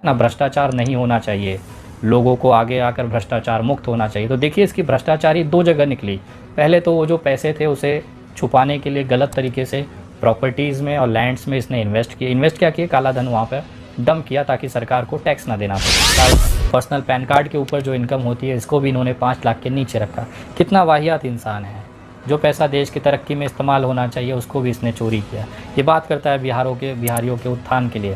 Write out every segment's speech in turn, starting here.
ना भ्रष्टाचार नहीं होना चाहिए, लोगों को आगे आकर भ्रष्टाचार मुक्त होना चाहिए। तो देखिए इसकी भ्रष्टाचारी दो जगह निकली। पहले तो वो जो पैसे थे उसे छुपाने के लिए गलत तरीके से प्रॉपर्टीज़ में और लैंड्स में इसने इन्वेस्ट क्या किया, काला धन वहाँ पर डंप किया ताकि सरकार को टैक्स ना देना पड़े। पर्सनल पैन कार्ड के ऊपर जो इनकम होती है इसको भी इन्होंने 5 लाख के नीचे रखा। कितना वाहियात इंसान है। जो पैसा देश की तरक्की में इस्तेमाल होना चाहिए उसको भी इसने चोरी किया। ये बात करता है बिहारियों के उत्थान के लिए।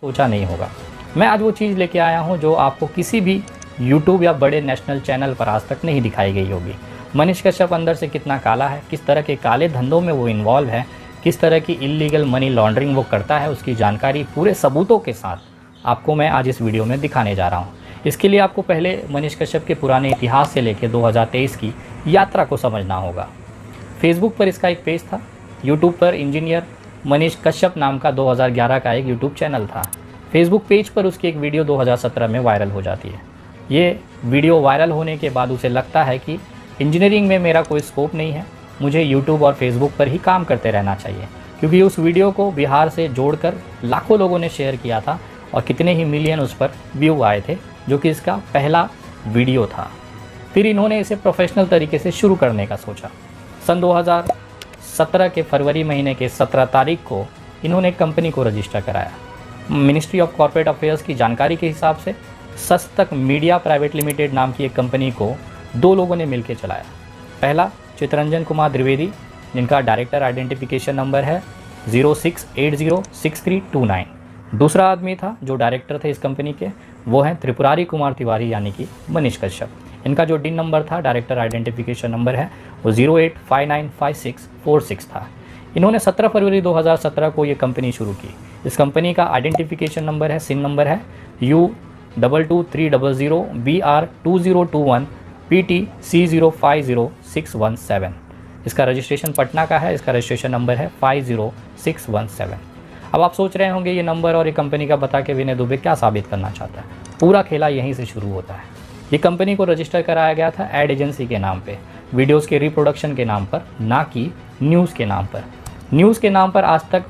सोचा नहीं होगा। मैं आज वो चीज़ लेके आया हूँ जो आपको किसी भी यूट्यूब या बड़े नेशनल चैनल पर आज तक नहीं दिखाई गई होगी। मनीष कश्यप अंदर से कितना काला है, किस तरह के काले धंधों में वो इन्वॉल्व है, किस तरह की इलीगल मनी लॉन्ड्रिंग वो करता है, उसकी जानकारी पूरे सबूतों के साथ आपको मैं आज इस वीडियो में दिखाने जा रहा हूँ। इसके लिए आपको पहले मनीष कश्यप के पुराने इतिहास से लेकर 2023 की यात्रा को समझना होगा। फेसबुक पर इसका एक पेज था, यूट्यूब पर इंजीनियर मनीष कश्यप नाम का 2011 का एक यूट्यूब चैनल था। फेसबुक पेज पर उसकी एक वीडियो 2017 में वायरल हो जाती है। ये वीडियो वायरल होने के बाद उसे लगता है कि इंजीनियरिंग में मेरा कोई स्कोप नहीं है, मुझे यूट्यूब और फेसबुक पर ही काम करते रहना चाहिए, क्योंकि उस वीडियो को बिहार से जोड़कर लाखों लोगों ने शेयर किया था और कितने ही मिलियन उस पर व्यू आए थे, जो कि इसका पहला वीडियो था। फिर इन्होंने इसे प्रोफेशनल तरीके से शुरू करने का सोचा। सन 2017 के फरवरी महीने के 17 तारीख को इन्होंने एक कंपनी को रजिस्टर कराया। मिनिस्ट्री ऑफ कॉर्पोरेट अफेयर्स की जानकारी के हिसाब से सच तक मीडिया प्राइवेट लिमिटेड नाम की एक कंपनी को 2 लोगों ने मिलकर चलाया। पहला चितरंजन कुमार द्विवेदी, जिनका डायरेक्टर आइडेंटिफिकेशन नंबर है 06806329। दूसरा आदमी था जो डायरेक्टर थे इस कंपनी के, वो हैं त्रिपुरारी कुमार तिवारी यानी कि मनीष कश्यप। इनका जो डिन नंबर था, डायरेक्टर आइडेंटिफिकेशन नंबर है, वो 08595646 था। इन्होंने 17 फरवरी 2017 को ये कंपनी शुरू की। इस कंपनी का आइडेंटिफिकेशन नंबर है, सिन नंबर है U22300BR2021 PT C050617। इसका रजिस्ट्रेशन पटना का है, इसका रजिस्ट्रेशन नंबर है 50617। अब आप सोच रहे होंगे ये नंबर और ये कंपनी का बता के विनय दुबे क्या साबित करना चाहता है। पूरा खेला यहीं से शुरू होता है। ये कंपनी को रजिस्टर कराया गया था एड एजेंसी के नाम पे, वीडियोस के रिप्रोडक्शन के नाम पर, ना कि न्यूज़ के नाम पर। न्यूज़ के नाम पर आज तक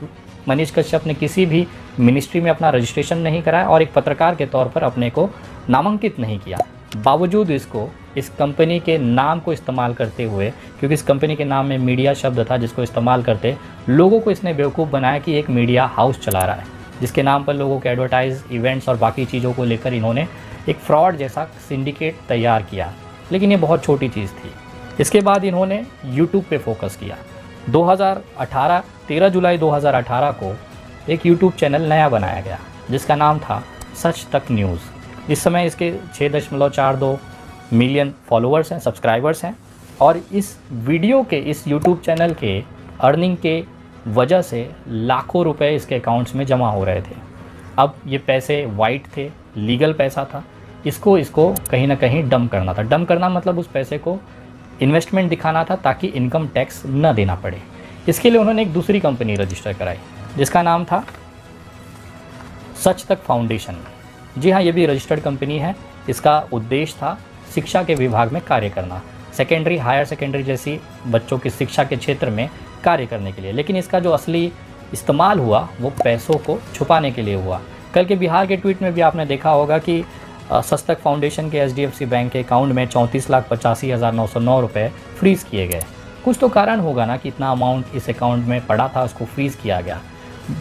मनीष कश्यप ने किसी भी मिनिस्ट्री में अपना रजिस्ट्रेशन नहीं कराया और एक पत्रकार के तौर पर अपने को नामांकित नहीं किया। बावजूद इसको इस कंपनी के नाम को इस्तेमाल करते हुए, क्योंकि इस कंपनी के नाम में मीडिया शब्द था, जिसको इस्तेमाल करते लोगों को इसने बेवकूफ़ बनाया कि एक मीडिया हाउस चला रहा है, जिसके नाम पर लोगों के एडवर्टाइज, इवेंट्स और बाकी चीज़ों को लेकर इन्होंने एक फ्रॉड जैसा सिंडिकेट तैयार किया। लेकिन ये बहुत छोटी चीज़ थी। इसके बाद इन्होंने यूट्यूब पे फोकस किया। 13 जुलाई 2018 को एक यूट्यूब चैनल नया बनाया गया जिसका नाम था सच तक न्यूज़। इस समय इसके 6.42 मिलियन फॉलोअर्स हैं, सब्सक्राइबर्स हैं, और इस वीडियो के, इस यूट्यूब चैनल के अर्निंग के वजह से लाखों रुपए इसके अकाउंट्स में जमा हो रहे थे। अब ये पैसे वाइट थे, लीगल पैसा था, इसको कहीं ना कहीं डंप करना था। डंप करना मतलब उस पैसे को इन्वेस्टमेंट दिखाना था ताकि इनकम टैक्स न देना पड़े। इसके लिए उन्होंने एक दूसरी कंपनी रजिस्टर कराई जिसका नाम था सच तक फाउंडेशन। जी हाँ, ये भी रजिस्टर्ड कंपनी है। इसका उद्देश्य था शिक्षा के विभाग में कार्य करना, सेकेंडरी, हायर सेकेंडरी जैसी बच्चों की शिक्षा के क्षेत्र में कार्य करने के लिए। लेकिन इसका जो असली इस्तेमाल हुआ वो पैसों को छुपाने के लिए हुआ। कल के बिहार के ट्वीट में भी आपने देखा होगा कि सच तक फाउंडेशन के HDFC बैंक के अकाउंट में 34,85,909 रुपये फ्रीज़ किए गए। कुछ तो कारण होगा ना कि इतना अमाउंट इस अकाउंट में पड़ा था, उसको फ्रीज़ किया गया।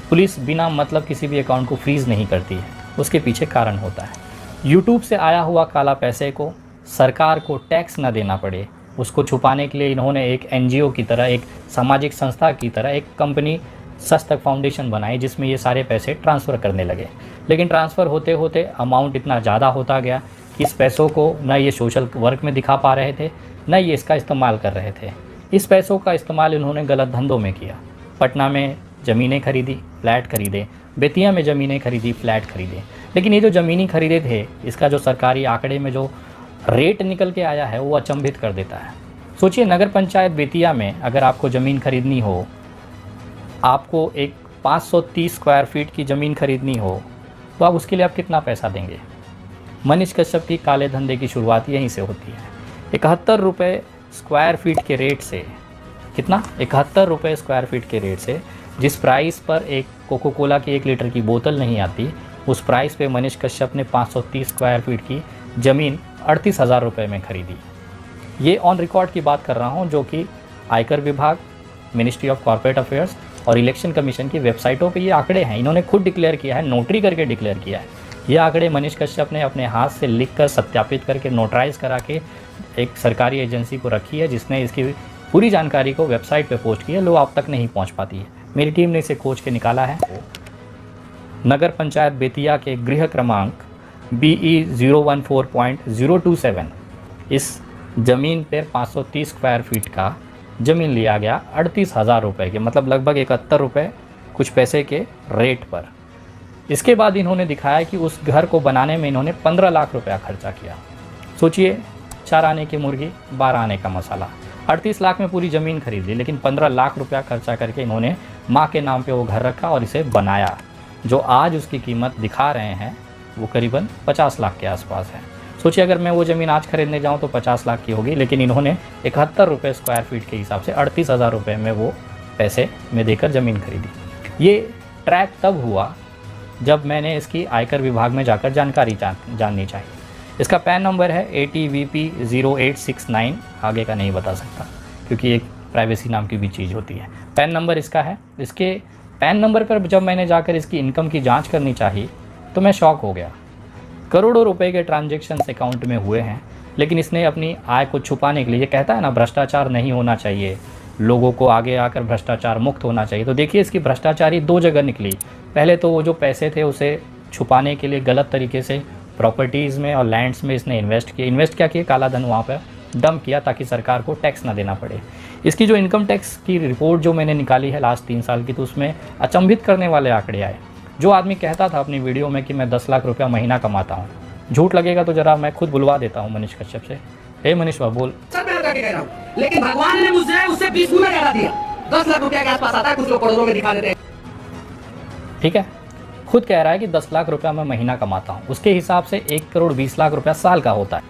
पुलिस बिना मतलब किसी भी अकाउंट को फ्रीज़ नहीं करती है, उसके पीछे कारण होता है। यूट्यूब से आया हुआ काला पैसे को सरकार को टैक्स न देना पड़े, उसको छुपाने के लिए इन्होंने एक NGO की तरह, एक सामाजिक संस्था की तरह एक कंपनी सच तक फाउंडेशन बनाई जिसमें ये सारे पैसे ट्रांसफ़र करने लगे। लेकिन ट्रांसफ़र होते होते अमाउंट इतना ज़्यादा होता गया कि इस पैसों को न ये सोशल वर्क में दिखा पा रहे थे, न ये इसका इस्तेमाल कर रहे थे। इस पैसों का इस्तेमाल इन्होंने गलत धंधों में किया। पटना में ज़मीनें खरीदी, फ्लैट खरीदे, बेतिया में ज़मीनें खरीदी, फ्लैट खरीदे। लेकिन ये जो ज़मीनें खरीदे थे, इसका जो सरकारी आंकड़े में जो रेट निकल के आया है वो अचंभित कर देता है। सोचिए, नगर पंचायत बेतिया में अगर आपको ज़मीन खरीदनी हो, आपको एक 530 स्क्वायर फीट की ज़मीन खरीदनी हो, तो आप उसके लिए आप कितना पैसा देंगे? मनीष कश्यप की काले धंधे की शुरुआत यहीं से होती है। 71 रुपये स्क्वायर फीट के रेट से, कितना? 71 रुपये स्क्वायर फीट के रेट से जिस प्राइस पर एक कोको कोला की 1 लीटर की बोतल नहीं आती, उस प्राइस पे मनीष कश्यप ने 530 स्क्वायर फीट की ज़मीन 38,000 रुपये में खरीदी। ये ऑन रिकॉर्ड की बात कर रहा हूँ, जो कि आयकर विभाग, मिनिस्ट्री ऑफ कॉर्पोरेट अफेयर्स और इलेक्शन कमीशन की वेबसाइटों पे ये आंकड़े हैं। इन्होंने खुद डिक्लेयर किया है, नोटरी करके डिक्लेयर किया है। ये आंकड़े मनीष कश्यप ने अपने हाथ से लिखकर, सत्यापित करके, नोटराइज करा के एक सरकारी एजेंसी को रखी है, जिसने इसकी पूरी जानकारी को वेबसाइट पे पोस्ट की है। लोग आप तक नहीं पहुंच पाती है। मेरी टीम ने इसे खोज के निकाला है। नगर पंचायत बेतिया के गृह क्रमांक BE 014.027 इस ज़मीन पर 530 स्क्वायर फीट का ज़मीन लिया गया 38,000 रुपये के, मतलब लगभग 71 रुपये कुछ पैसे के रेट पर। इसके बाद इन्होंने दिखाया कि उस घर को बनाने में इन्होंने 15 लाख रुपया खर्चा किया। सोचिए, 4 आने की मुर्गी 12 आने का मसाला। 38 लाख में पूरी ज़मीन खरीद ली, लेकिन 15 लाख रुपया खर्चा करके इन्होंने माँ के नाम पे वो घर रखा और इसे बनाया। जो आज उसकी कीमत दिखा रहे हैं वो करीबन 50 लाख के आसपास है। सोचिए, अगर मैं वो ज़मीन आज खरीदने जाऊँ तो 50 लाख की होगी, लेकिन इन्होंने 71 रुपये स्क्वायर फीट के हिसाब से 38,000 रुपये में वो पैसे में देकर ज़मीन खरीदी। ये ट्रैक तब हुआ जब मैंने इसकी आयकर विभाग में जाकर जानकारी जाननी चाहिए। इसका पैन नंबर है ATVP 0869, आगे का नहीं बता सकता क्योंकि एक प्राइवेसी नाम की भी चीज़ होती है। पैन नंबर इसका है। इसके पैन नंबर पर जब मैंने जाकर इसकी इनकम की जांच करनी चाहिए तो मैं शॉक हो गया। करोड़ों रुपए के ट्रांजैक्शंस अकाउंट में हुए हैं, लेकिन इसने अपनी आय को छुपाने के लिए, कहता है ना भ्रष्टाचार नहीं होना चाहिए, लोगों को आगे आकर भ्रष्टाचार मुक्त होना चाहिए। तो देखिए, इसकी भ्रष्टाचारी 2 जगह निकली। पहले तो वो जो पैसे थे उसे छुपाने के लिए गलत तरीके से प्रॉपर्टीज़ में और लैंड्स में इसने इन्वेस्ट क्या किया, काला धन वहाँ पर डंप किया ताकि सरकार को टैक्स ना देना पड़े। इसकी जो इनकम टैक्स की रिपोर्ट जो मैंने निकाली है लास्ट 3 साल की, तो उसमें अचंभित करने वाले आंकड़े आए। जो आदमी कहता था अपनी वीडियो में कि मैं 10 लाख रुपया महीना कमाता हूँ, झूठ लगेगा तो जरा मैं खुद बुलवा देता हूँ मनीष कश्यप से। हे मनीष बाबू बोल। लेकिन भगवान ने मुझे उससे 20 गुना ज्यादा दिया। 10 लाख रुपया के आसपास आता है, कुछ लोग करोड़ों में दिखा देते हैं। ठीक है, खुद कह रहा है कि 10 लाख रुपया मैं महीना कमाता हूँ। उसके हिसाब से 1 करोड़ 20 लाख रुपया साल का होता है।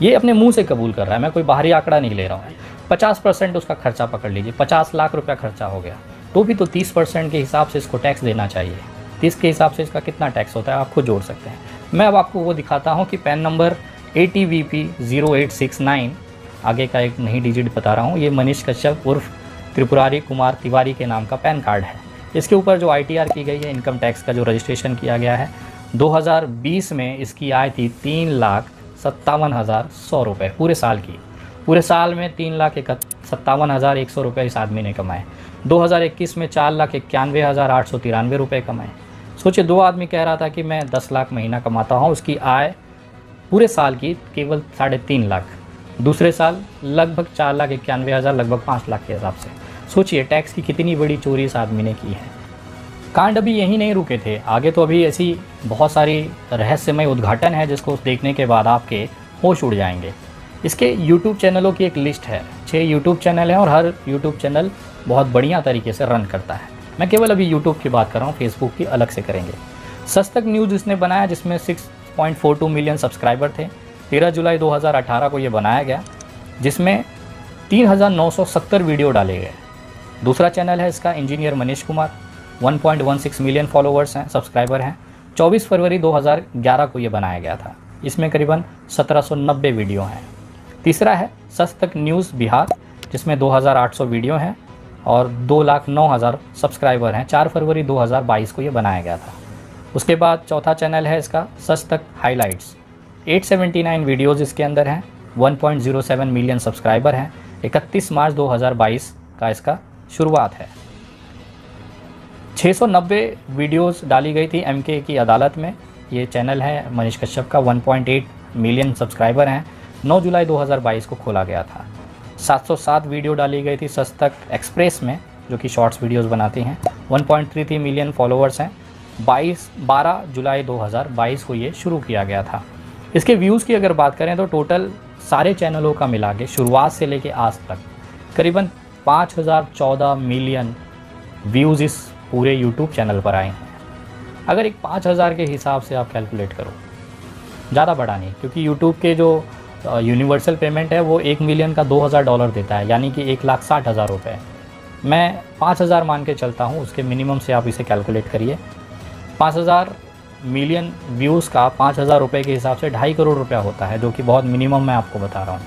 ये अपने मुंह से कबूल कर रहा है, मैं कोई बाहरी आंकड़ा नहीं ले रहा हूँ। 50% उसका खर्चा पकड़ लीजिए, 50 लाख रुपया खर्चा हो गया, तो भी तो 30% के हिसाब से इसको टैक्स देना चाहिए। 30 के हिसाब से इसका कितना टैक्स होता है आप खुद जोड़ सकते हैं। मैं अब आपको वो दिखाता हूँ कि पैन नंबर ATVP 0869, आगे का एक नई डिजिट बता रहा हूँ, ये मनीष कश्यप उर्फ त्रिपुरारी कुमार तिवारी के नाम का पैन कार्ड है। इसके ऊपर जो ITR की गई है, इनकम टैक्स का जो रजिस्ट्रेशन किया गया है, 2020 में इसकी आय थी 3,57,100 रुपये पूरे साल की। पूरे साल में 3,57,100 रुपये इस आदमी ने कमाए। 2021 में 4,91,893 रुपये कमाए। सोचिए, 2 आदमी कह रहा था कि मैं 10 लाख महीना कमाता हूँ, उसकी आय पूरे साल की केवल 3.5 लाख, दूसरे साल लगभग 4,91,000, लगभग 5 लाख के हिसाब से। सोचिए टैक्स की कितनी बड़ी चोरी इस आदमी ने की है। कांड अभी यहीं नहीं रुके थे, आगे तो अभी ऐसी बहुत सारी रहस्यमय उद्घाटन है जिसको देखने के बाद आपके होश उड़ जाएंगे। इसके YouTube चैनलों की एक लिस्ट है, 6 YouTube चैनल हैं और हर YouTube चैनल बहुत बढ़िया तरीके से रन करता है। मैं केवल अभी YouTube की बात कर रहा हूँ, Facebook की अलग से करेंगे। सच तक न्यूज़ इसने बनाया जिसमें 6.42 मिलियन सब्सक्राइबर थे। 13 जुलाई 2018 को ये बनाया गया, जिसमें 3,970 वीडियो डाले गए। दूसरा चैनल है इसका engineer Manish Kumar, 1.16 million followers हैं, सब्सक्राइबर हैं। 24 फरवरी 2011 को ये बनाया गया था। इसमें करीबन 1790 वीडियो हैं। तीसरा है सच तक न्यूज़ बिहार, जिसमें 2,800 वीडियो हैं और 2,09,000 सब्सक्राइबर हैं। 4 फरवरी 2022 को ये बनाया गया था। उसके बाद चौथा चैनल है इसका सच तक हाइलाइट्स, 879 वीडियोज़ इसके अंदर हैं, 1.07 मिलियन सब्सक्राइबर हैं। 31 मार्च 2022 का इसका शुरुआत है। 690 वीडियोस डाली गई थी MK की अदालत में। ये चैनल है मनीष कश्यप का, 1.8 मिलियन सब्सक्राइबर हैं। 9 जुलाई 2022 को खोला गया था। 707 वीडियो डाली गई थी सच तक एक्सप्रेस में, जो कि शॉर्ट्स वीडियोस बनाती हैं। 1.33 मिलियन फॉलोअर्स हैं। 12 जुलाई 2022 को ये शुरू किया गया था। इसके व्यूज़ की अगर बात करें तो टोटल सारे चैनलों का मिला के शुरुआत से लेके आज तक करीबन 5,014 मिलियन व्यूज़ इस पूरे YouTube चैनल पर आए हैं। अगर एक 5,000 के हिसाब से आप कैलकुलेट करो, ज़्यादा बड़ा नहीं, क्योंकि YouTube के जो यूनिवर्सल पेमेंट है वो 1 मिलियन का $2,000 देता है, यानी कि 1,60,000 रुपये। मैं 5000 मान के चलता हूँ, उसके मिनिमम से आप इसे कैलकुलेट करिए। 5000 मिलियन व्यूज़ का 5000 रुपये के हिसाब से 2.5 करोड़ रुपया होता है, जो कि बहुत मिनिमम मैं आपको बता रहा हूँ।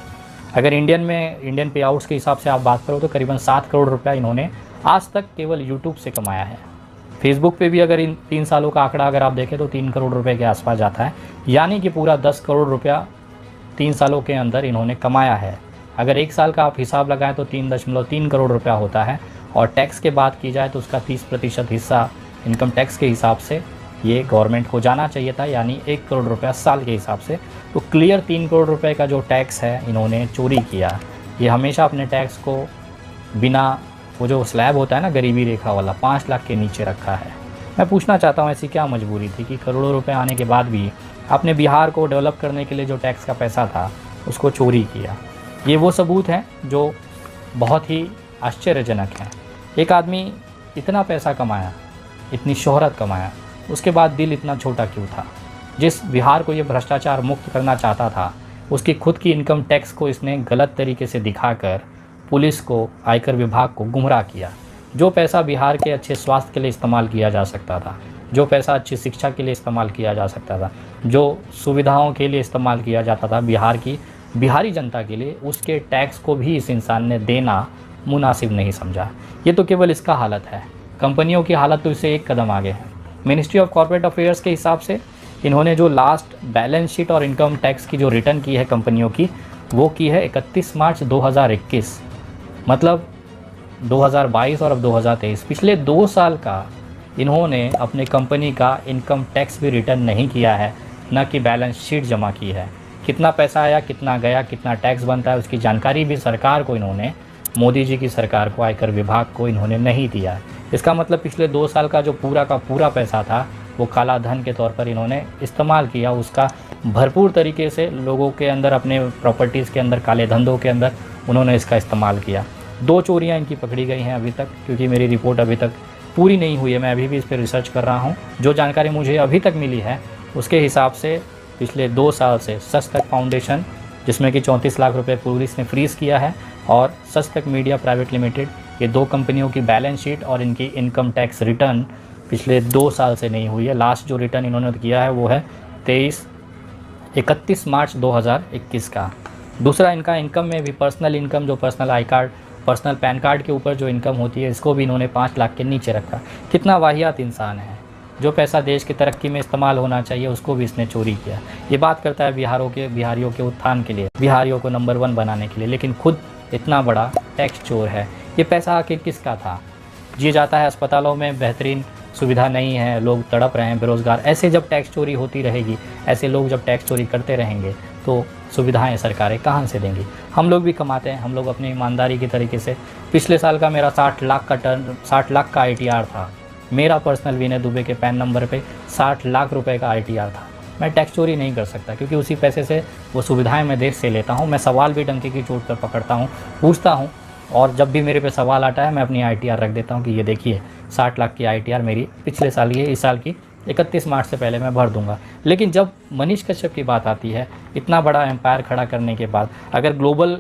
अगर इंडियन पे आउट्स के हिसाब से आप बात करो तो करीबन 7 करोड़ रुपया इन्होंने आज तक केवल यूट्यूब से कमाया है। फेसबुक पे भी अगर इन 3 सालों का आंकड़ा अगर आप देखें तो 3 करोड़ रुपए के आसपास जाता है, यानी कि पूरा 10 करोड़ रुपया 3 सालों के अंदर इन्होंने कमाया है। अगर 1 साल का आप हिसाब लगाएं तो 3.3 करोड़ रुपया होता है, और टैक्स के बात की जाए तो उसका 30% हिस्सा इनकम टैक्स के हिसाब से ये गवर्नमेंट को जाना चाहिए था, यानी 1 करोड़ रुपया साल के हिसाब से। तो क्लियर 3 करोड़ रुपए का जो टैक्स है इन्होंने चोरी किया। ये हमेशा अपने टैक्स को बिना, वो जो स्लैब होता है ना गरीबी रेखा वाला, 5 लाख के नीचे रखा है। मैं पूछना चाहता हूँ ऐसी क्या मजबूरी थी कि करोड़ों रुपए आने के बाद भी आपने बिहार को डेवलप करने के लिए जो टैक्स का पैसा था उसको चोरी किया। ये वो सबूत हैं जो बहुत ही आश्चर्यजनक हैं। एक आदमी इतना पैसा कमाया, इतनी शोहरत कमाया, उसके बाद दिल इतना छोटा क्यों था? जिस बिहार को ये भ्रष्टाचार मुक्त करना चाहता था, उसकी खुद की इनकम टैक्स को इसने गलत तरीके से दिखाकर पुलिस को, आयकर विभाग को गुमराह किया। जो पैसा बिहार के अच्छे स्वास्थ्य के लिए इस्तेमाल किया जा सकता था, जो पैसा अच्छी शिक्षा के लिए इस्तेमाल किया जा सकता था, जो सुविधाओं के लिए इस्तेमाल किया जाता था बिहारी जनता के लिए, उसके टैक्स को भी इस इंसान ने देना मुनासिब नहीं समझा। ये तो केवल इसका हालत है, कंपनियों की हालत तो इससे एक कदम आगे है। मिनिस्ट्री ऑफ कॉर्पोरेट अफेयर्स के हिसाब से इन्होंने जो लास्ट बैलेंस शीट और इनकम टैक्स की जो रिटर्न की है कंपनियों की, वो की है 31 मार्च 2021, मतलब 2022 और अब 2023। पिछले 2 साल का इन्होंने अपने कंपनी का इनकम टैक्स भी रिटर्न नहीं किया है, न कि बैलेंस शीट जमा की है। कितना पैसा आया, कितना गया, कितना टैक्स बनता है, उसकी जानकारी भी सरकार को इन्होंने, मोदी जी की सरकार को, आयकर विभाग को इन्होंने नहीं दिया है। इसका मतलब पिछले 2 साल का जो पूरा का पूरा पैसा था वो काला धन के तौर पर इन्होंने इस्तेमाल किया। उसका भरपूर तरीके से लोगों के अंदर, अपने प्रॉपर्टीज़ के अंदर, काले धंधों के अंदर उन्होंने इसका इस्तेमाल किया। 2 चोरियां इनकी पकड़ी गई हैं अभी तक, क्योंकि मेरी रिपोर्ट अभी तक पूरी नहीं हुई है, मैं अभी भी इस पर रिसर्च कर रहा हूँ। जो जानकारी मुझे अभी तक मिली है उसके हिसाब से पिछले 2 साल से सच तक फाउंडेशन, जिसमें कि 34 लाख रुपए पुलिस ने फ्रीज़ किया है, और सच तक मीडिया प्राइवेट लिमिटेड, ये 2 कंपनियों की बैलेंस शीट और इनकी इनकम टैक्स रिटर्न पिछले 2 साल से नहीं हुई है। लास्ट जो रिटर्न इन्होंने किया है वो है 31 मार्च 2021 का। दूसरा, इनका इनकम में भी पर्सनल इनकम, जो personal I card, personal pan card के ऊपर जो इनकम होती है, इसको भी इन्होंने 5 लाख के नीचे रखा। कितना वाहियात इंसान है। जो पैसा देश की तरक्की में इस्तेमाल होना चाहिए उसको भी इसने चोरी किया। ये बात करता है बिहारियों के उत्थान के लिए, बिहारियों को नंबर 1 बनाने के लिए, लेकिन खुद इतना बड़ा टैक्स चोर है। ये पैसा आखिर किसका था? जी जाता है अस्पतालों में बेहतरीन सुविधा नहीं है, लोग तड़प रहे हैं, बेरोज़गार। ऐसे जब टैक्स चोरी होती रहेगी, ऐसे लोग जब टैक्स चोरी करते रहेंगे तो सुविधाएं सरकारें कहाँ से देंगी? हम लोग भी कमाते हैं, हम लोग अपनी ईमानदारी की तरीके से। पिछले साल का मेरा 60 लाख का ITR था। मेरा पर्सनल विनय दुबे के पैन नंबर पे 60 लाख रुपए का ITR था। मैं टैक्स चोरी नहीं कर सकता, क्योंकि उसी पैसे से वो सुविधाएं मैं देश से लेता हूँ। मैं सवाल भी डंके की चोट पर पकड़ता हूँ, पूछता हूँ, और जब भी मेरे पे सवाल आता है मैं अपनी ITR रख देता हूँ कि ये देखिए 60 लाख की ITR मेरी पिछले साल की है, इस साल की 31 मार्च से पहले मैं भर दूंगा। लेकिन जब मनीष कश्यप की बात आती है, इतना बड़ा एम्पायर खड़ा करने के बाद, अगर ग्लोबल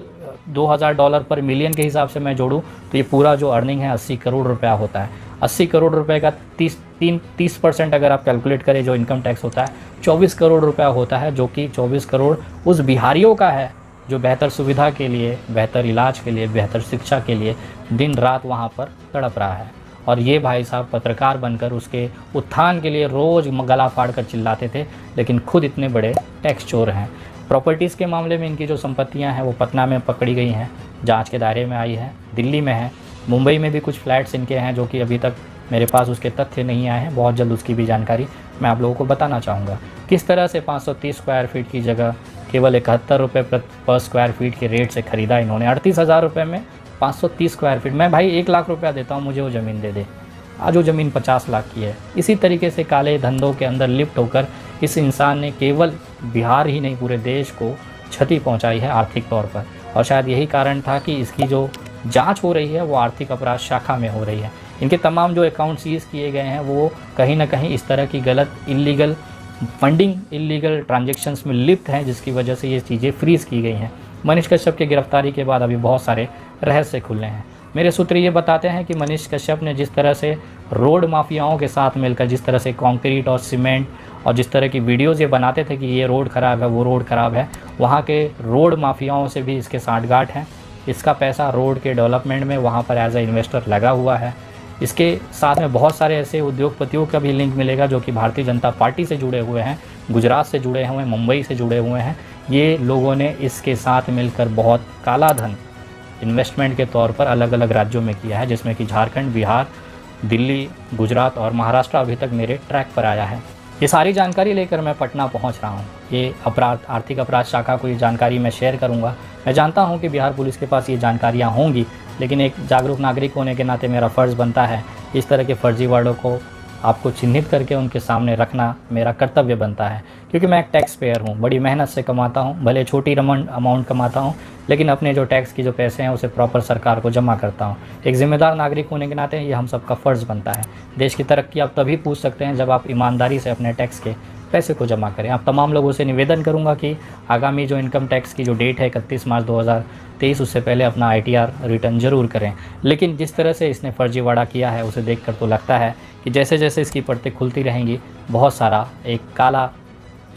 $2000 पर मिलियन के हिसाब से मैं जोड़ूं तो ये पूरा जो अर्निंग है 80 करोड़ रुपया होता है। 80 करोड़ रुपए का 30% अगर आप कैलकुलेट करें जो इनकम टैक्स होता है, 24 करोड़ रुपया होता है, जो कि 24 करोड़ उस बिहारियों का है जो बेहतर सुविधा के लिए, बेहतर इलाज के लिए, बेहतर शिक्षा के लिए दिन रात वहाँ पर तड़प रहा है। और ये भाई साहब पत्रकार बनकर उसके उत्थान के लिए रोज़ गला फाड़ कर चिल्लाते थे, लेकिन खुद इतने बड़े टैक्स चोर हैं। प्रॉपर्टीज़ के मामले में इनकी जो संपत्तियां हैं वो पटना में पकड़ी गई हैं, जांच के दायरे में आई है, दिल्ली में है, मुंबई में भी कुछ फ्लैट्स इनके हैं जो कि अभी तक मेरे पास उसके तथ्य नहीं आए हैं। बहुत जल्द उसकी भी जानकारी मैं आप लोगों को बताना चाहूँगा। किस तरह से 530 स्क्वायर फीट की जगह केवल 71 रुपये पर स्क्वायर फीट के रेट से ख़रीदा इन्होंने। 38,000 रुपये में 530 स्क्वायर फीट। मैं भाई 1 लाख रुपया देता हूँ, मुझे वो ज़मीन दे दे। आज वो ज़मीन 50 लाख की है। इसी तरीके से काले धंधों के अंदर लिप्त होकर इस इंसान ने केवल बिहार ही नहीं पूरे देश को क्षति पहुंचाई है आर्थिक तौर पर। और शायद यही कारण था कि इसकी जो जांच हो रही है वो आर्थिक अपराध शाखा में हो रही है। इनके तमाम जो अकाउंट सीज किए गए हैं वो कहीं ना कहीं इस तरह की गलत इलीगल फंडिंग, इलीगल ट्रांजैक्शंस में लिप्त हैं, जिसकी वजह से ये चीज़ें फ्रीज़ की गई हैं। मनीष कश्यप की गिरफ्तारी के बाद अभी बहुत सारे रहस्य खुले हैं। मेरे सूत्र ये बताते हैं कि मनीष कश्यप ने जिस तरह से रोड माफियाओं के साथ मिलकर जिस तरह से कंक्रीट और सीमेंट और जिस तरह की वीडियोज़ ये बनाते थे कि ये रोड ख़राब है, वो रोड ख़राब है, वहाँ के रोड माफियाओं से भी इसके सांठगांठ हैं। इसका पैसा रोड के डेवलपमेंट में वहाँ पर एज ए इन्वेस्टर लगा हुआ है। इसके साथ में बहुत सारे ऐसे उद्योगपतियों का भी लिंक मिलेगा जो कि भारतीय जनता पार्टी से जुड़े हुए हैं, गुजरात से जुड़े हुए हैं, मुंबई से जुड़े हुए हैं। ये लोगों ने इसके साथ मिलकर बहुत काला धन इन्वेस्टमेंट के तौर पर अलग अलग राज्यों में किया है, जिसमें कि झारखंड, बिहार, दिल्ली, गुजरात और महाराष्ट्र अभी तक मेरे ट्रैक पर आया है। ये सारी जानकारी लेकर मैं पटना पहुंच रहा हूं। ये आर्थिक अपराध शाखा को ये जानकारी मैं शेयर करूंगा। मैं जानता हूं कि बिहार पुलिस के पास ये जानकारियां होंगी, लेकिन एक जागरूक नागरिक होने के नाते मेरा फ़र्ज़ बनता है इस तरह के फर्जीवाड़ों को आपको चिन्हित करके उनके सामने रखना मेरा कर्तव्य बनता है। क्योंकि मैं एक टैक्स पेयर हूँ, बड़ी मेहनत से कमाता हूँ, भले छोटी अमाउंट कमाता हूँ, लेकिन अपने जो टैक्स की जो पैसे हैं उसे प्रॉपर सरकार को जमा करता हूँ। एक ज़िम्मेदार नागरिक होने के नाते ये हम सबका फ़र्ज़ बनता है। देश की तरक्की आप तभी पूछ सकते हैं जब आप ईमानदारी से अपने टैक्स के पैसे को जमा करें। आप तमाम लोगों से निवेदन करूंगा कि आगामी जो इनकम टैक्स की जो डेट है 31 मार्च 2023 उससे पहले अपना ITR रिटर्न ज़रूर करें। लेकिन जिस तरह से इसने फर्जीवाड़ा किया है उसे देखकर तो लगता है कि जैसे जैसे इसकी परतें खुलती रहेंगी बहुत सारा एक काला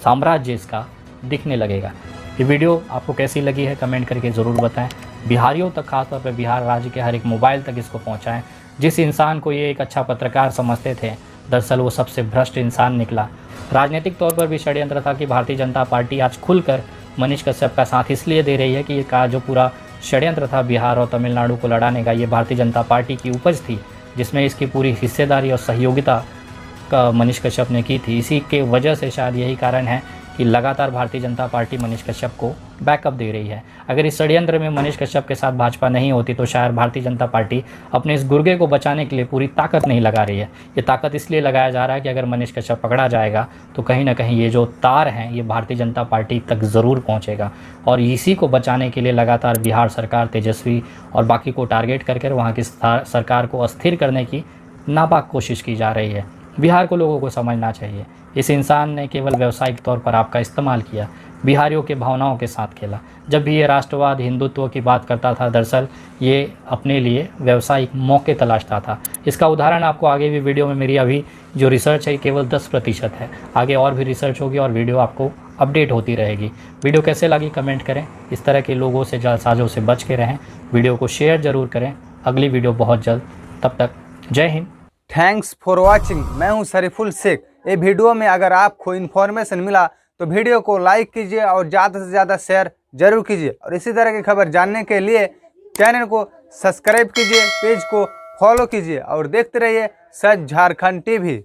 साम्राज्य इसका दिखने लगेगा। ये वीडियो आपको कैसी लगी है कमेंट करके ज़रूर बताएं। बिहारियों तक, खासतौर पर बिहार राज्य के हर एक मोबाइल तक इसको पहुँचाएँ। जिस इंसान को ये एक अच्छा पत्रकार समझते थे, दरअसल वो सबसे भ्रष्ट इंसान निकला। राजनीतिक तौर पर भी षड्यंत्र था कि भारतीय जनता पार्टी आज खुलकर मनीष कश्यप का साथ इसलिए दे रही है कि ये जो पूरा षड्यंत्र था बिहार और तमिलनाडु को लड़ाने का, ये भारतीय जनता पार्टी की उपज थी, जिसमें इसकी पूरी हिस्सेदारी और सहयोगिता का मनीष कश्यप ने की थी। इसी के वजह से शायद यही कारण है कि लगातार भारतीय जनता पार्टी मनीष कश्यप को बैकअप दे रही है। अगर इस षड्यंत्र में मनीष कश्यप के साथ भाजपा नहीं होती तो शायद भारतीय जनता पार्टी अपने इस गुर्गे को बचाने के लिए पूरी ताकत नहीं लगा रही है। ये ताकत इसलिए लगाया जा रहा है कि अगर मनीष कश्यप पकड़ा जाएगा तो कहीं ना कहीं ये जो तार हैं ये भारतीय जनता पार्टी तक ज़रूर पहुँचेगा। और इसी को बचाने के लिए लगातार बिहार सरकार, तेजस्वी और बाकी को टारगेट करके वहाँ की सरकार को अस्थिर करने की नापाक कोशिश की जा रही है। बिहार को लोगों को समझना चाहिए, इस इंसान ने केवल व्यावसायिक तौर पर आपका इस्तेमाल किया, बिहारियों के भावनाओं के साथ खेला। जब भी ये राष्ट्रवाद, हिंदुत्व की बात करता था, दरअसल ये अपने लिए व्यावसायिक मौके तलाशता था। इसका उदाहरण आपको आगे भी वीडियो में, मेरी अभी जो रिसर्च है केवल 10% है, आगे और भी रिसर्च होगी और वीडियो आपको अपडेट होती रहेगी। वीडियो कैसे लगी कमेंट करें। इस तरह के लोगों से, जालसाजों से बच के रहें। वीडियो को शेयर ज़रूर करें। अगली वीडियो बहुत जल्द, तब तक जय हिंद। Thanks for watching. मैं हूं शरीफुल शेख। ये वीडियो में अगर आपको इन्फॉर्मेशन मिला तो वीडियो को लाइक कीजिए और ज़्यादा से ज़्यादा शेयर जरूर कीजिए। और इसी तरह की खबर जानने के लिए चैनल को सब्सक्राइब कीजिए, पेज को फॉलो कीजिए और देखते रहिए सच झारखंड TV।